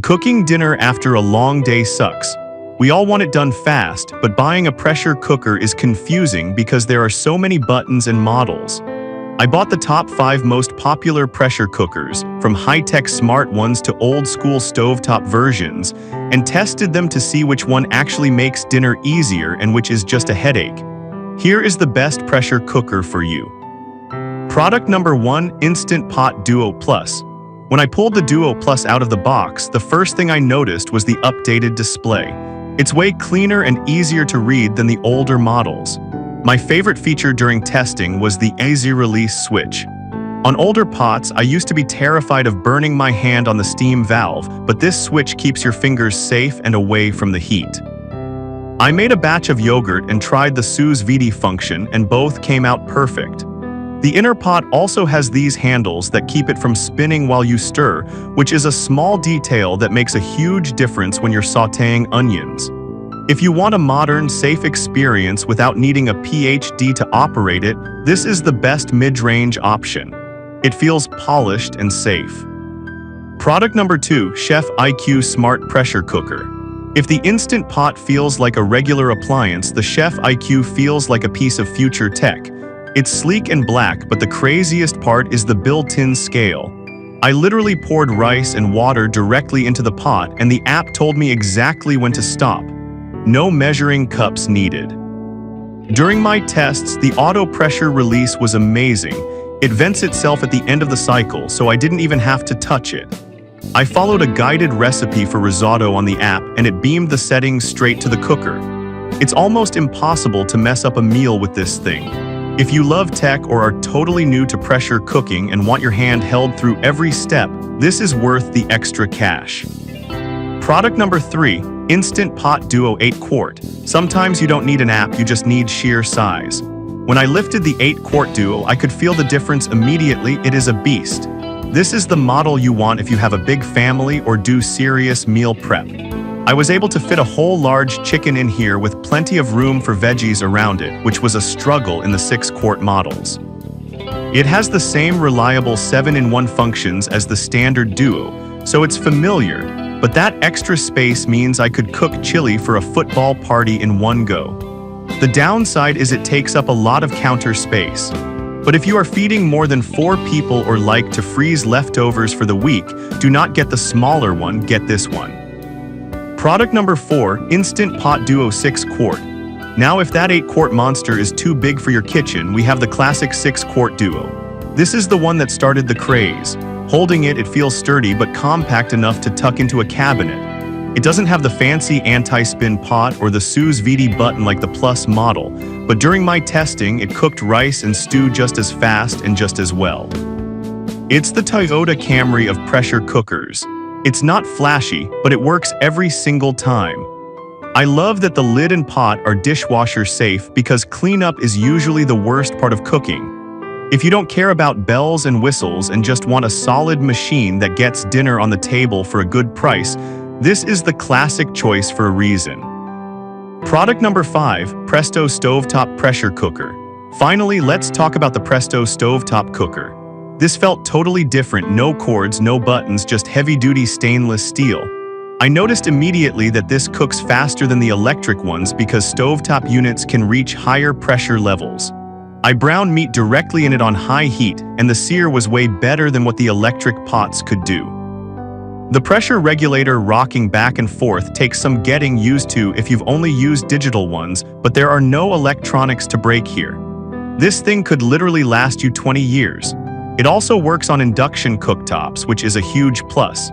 Cooking dinner after a long day sucks. We all want it done fast, but buying a pressure cooker is confusing because there are so many buttons and models. I bought the top 5 most popular pressure cookers, from high-tech smart ones to old-school stovetop versions, and tested them to see which one actually makes dinner easier and which is just a headache. Here is the best pressure cooker for you. Product number 1, Instant Pot Duo Plus. When I pulled the Duo Plus out of the box, the first thing I noticed was the updated display. It's way cleaner and easier to read than the older models. My favorite feature during testing was the easy release switch. On older pots, I used to be terrified of burning my hand on the steam valve, but this switch keeps your fingers safe and away from the heat. I made a batch of yogurt and tried the sous vide function, and both came out perfect. The inner pot also has these handles that keep it from spinning while you stir, which is a small detail that makes a huge difference when you're sautéing onions. If you want a modern, safe experience without needing a PhD to operate it, this is the best mid-range option. It feels polished and safe. Product number 2, Chef IQ Smart Pressure Cooker. If the Instant Pot feels like a regular appliance, the Chef IQ feels like a piece of future tech. It's sleek and black, but the craziest part is the built-in scale. I literally poured rice and water directly into the pot, and the app told me exactly when to stop. No measuring cups needed. During my tests, the auto pressure release was amazing. It vents itself at the end of the cycle, so I didn't even have to touch it. I followed a guided recipe for risotto on the app, and it beamed the settings straight to the cooker. It's almost impossible to mess up a meal with this thing. If you love tech or are totally new to pressure cooking and want your hand held through every step, this is worth the extra cash. Product number 3, Instant Pot Duo 8 Quart. Sometimes you don't need an app, you just need sheer size. When I lifted the 8 Quart Duo, I could feel the difference immediately. It is a beast. This is the model you want if you have a big family or do serious meal prep. I was able to fit a whole large chicken in here with plenty of room for veggies around it, which was a struggle in the 6-quart models. It has the same reliable 7-in-1 functions as the standard Duo, so it's familiar, but that extra space means I could cook chili for a football party in one go. The downside is it takes up a lot of counter space. But if you are feeding more than 4 people or like to freeze leftovers for the week, do not get the smaller one, get this one. Product number 4, Instant Pot Duo 6 Quart. Now if that 8-quart monster is too big for your kitchen, we have the classic 6-quart Duo. This is the one that started the craze. Holding it, it feels sturdy but compact enough to tuck into a cabinet. It doesn't have the fancy anti-spin pot or the sous vide button like the Plus model, but during my testing, it cooked rice and stew just as fast and just as well. It's the Toyota Camry of pressure cookers. It's not flashy, but it works every single time. I love that the lid and pot are dishwasher safe because cleanup is usually the worst part of cooking. If you don't care about bells and whistles and just want a solid machine that gets dinner on the table for a good price, this is the classic choice for a reason. Product number 5, Presto Stovetop Pressure Cooker. Finally, let's talk about the Presto Stovetop Cooker. This felt totally different, no cords, no buttons, just heavy-duty stainless steel. I noticed immediately that this cooks faster than the electric ones because stovetop units can reach higher pressure levels. I browned meat directly in it on high heat, and the sear was way better than what the electric pots could do. The pressure regulator rocking back and forth takes some getting used to if you've only used digital ones, but there are no electronics to break here. This thing could literally last you 20 years. It also works on induction cooktops, which is a huge plus.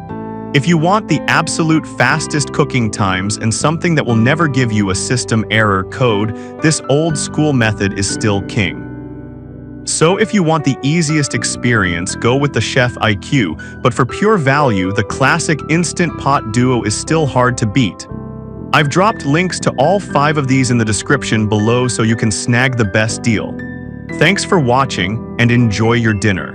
If you want the absolute fastest cooking times and something that will never give you a system error code, this old school method is still king. So if you want the easiest experience, go with the Chef IQ, but for pure value, the classic Instant Pot Duo is still hard to beat. I've dropped links to all 5 of these in the description below so you can snag the best deal. Thanks for watching and enjoy your dinner.